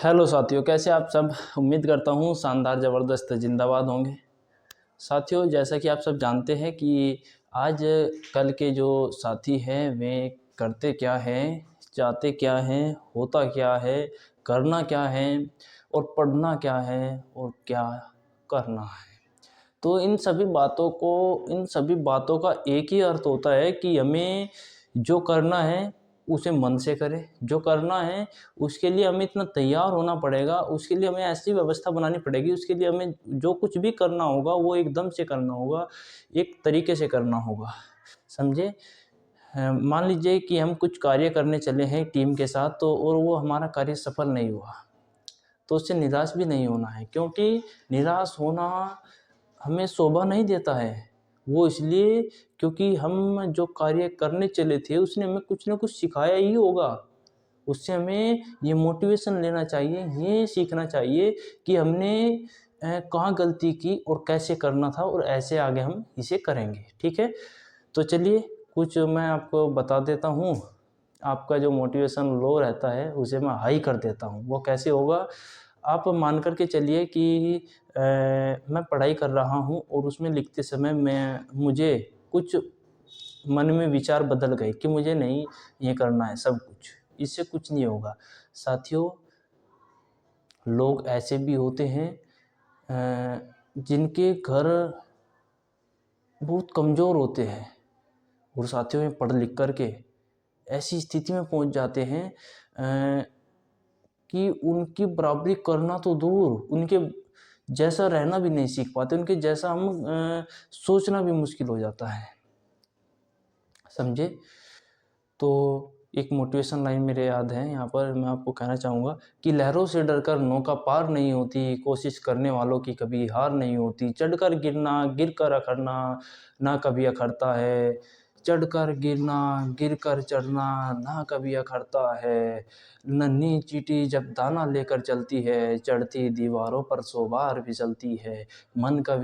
Hello साथियों, कैसे आप सब। उम्मीद करता हूँ शानदार ज़बरदस्त जिंदाबाद होंगे। साथियों, जैसा कि आप सब जानते हैं कि आज कल के जो साथी हैं वे करते क्या हैं, चाहते क्या हैं, होता क्या है, करना क्या है और पढ़ना क्या है और क्या करना है। तो इन सभी बातों का एक ही अर्थ होता है कि हमें जो करना है उसे मन से करें। जो करना है उसके लिए हमें इतना तैयार होना पड़ेगा, उसके लिए हमें ऐसी व्यवस्था बनानी पड़ेगी, उसके लिए हमें जो कुछ भी करना होगा वो एकदम से करना होगा, एक तरीके से करना होगा। समझे। मान लीजिए कि हम कुछ कार्य करने चले हैं टीम के साथ, तो और वो हमारा कार्य सफल नहीं हुआ, तो उससे निराश भी नहीं होना है, क्योंकि निराश होना हमें शोभा नहीं देता है। वो इसलिए क्योंकि हम जो कार्य करने चले थे उसने हमें कुछ ना कुछ सिखाया ही होगा। उससे हमें ये मोटिवेशन लेना चाहिए, ये सीखना चाहिए कि हमने कहाँ गलती की और कैसे करना था और ऐसे आगे हम इसे करेंगे। ठीक है, तो चलिए कुछ मैं आपको बता देता हूँ। आपका जो मोटिवेशन लो रहता है उसे मैं हाई कर देता हूँ। वो कैसे होगा, आप मान कर के चलिए कि मैं पढ़ाई कर रहा हूँ और उसमें लिखते समय मुझे कुछ मन में विचार बदल गए कि मुझे नहीं ये करना है सब कुछ, इससे कुछ नहीं होगा। साथियों, लोग ऐसे भी होते हैं जिनके घर बहुत कमज़ोर होते हैं और साथियों में पढ़ लिख कर के ऐसी स्थिति में पहुंच जाते हैं कि उनकी बराबरी करना तो दूर, उनके जैसा रहना भी नहीं सीख पाते, उनके जैसा हम सोचना भी मुश्किल हो जाता है। समझे। तो एक मोटिवेशन लाइन मेरे याद है, यहाँ पर मैं आपको कहना चाहूँगा कि लहरों से डरकर नौका पार नहीं होती, कोशिश करने वालों की कभी हार नहीं होती। चढ़कर गिरना, गिर कर अखड़ना ना कभी अखड़ता है। चढ़कर गिरना, गिर कर चढ़ना ना कभी अखड़ता है। नन्ही चींटी जब दाना लेकर चलती है, चढ़ती दीवारों पर 100 बार फिसलती है। मन का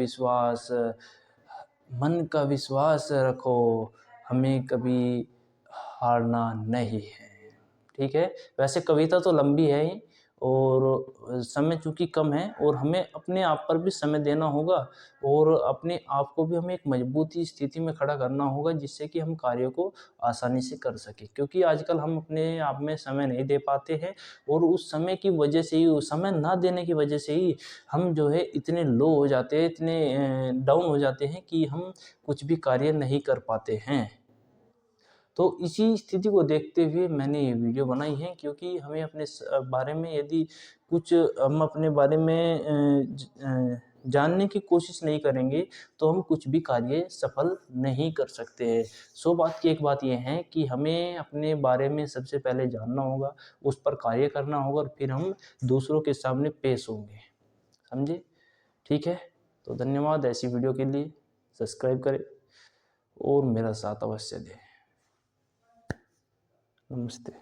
विश्वास रखो, हमें कभी हारना नहीं है। ठीक है। वैसे कविता तो लंबी है ही और समय चूँकि कम है और हमें अपने आप पर भी समय देना होगा और अपने आप को भी हमें एक मजबूती स्थिति में खड़ा करना होगा, जिससे कि हम कार्य को आसानी से कर सकें। क्योंकि आजकल हम अपने आप में समय नहीं दे पाते हैं और उस समय की वजह से ही, उस समय ना देने की वजह से ही हम जो है इतने लो हो जाते हैं, इतने डाउन हो जाते हैं कि हम कुछ भी कार्य नहीं कर पाते हैं। तो इसी स्थिति को देखते हुए मैंने ये वीडियो बनाई है, क्योंकि हमें अपने बारे में यदि कुछ हम अपने बारे में जानने की कोशिश नहीं करेंगे तो हम कुछ भी कार्य सफल नहीं कर सकते हैं। सो बात की एक बात ये है कि हमें अपने बारे में सबसे पहले जानना होगा, उस पर कार्य करना होगा और फिर हम दूसरों के सामने पेश होंगे। समझे। ठीक है, तो धन्यवाद। ऐसी वीडियो के लिए सब्सक्राइब करें और मेरा साथ अवश्य दें। नमस्ते।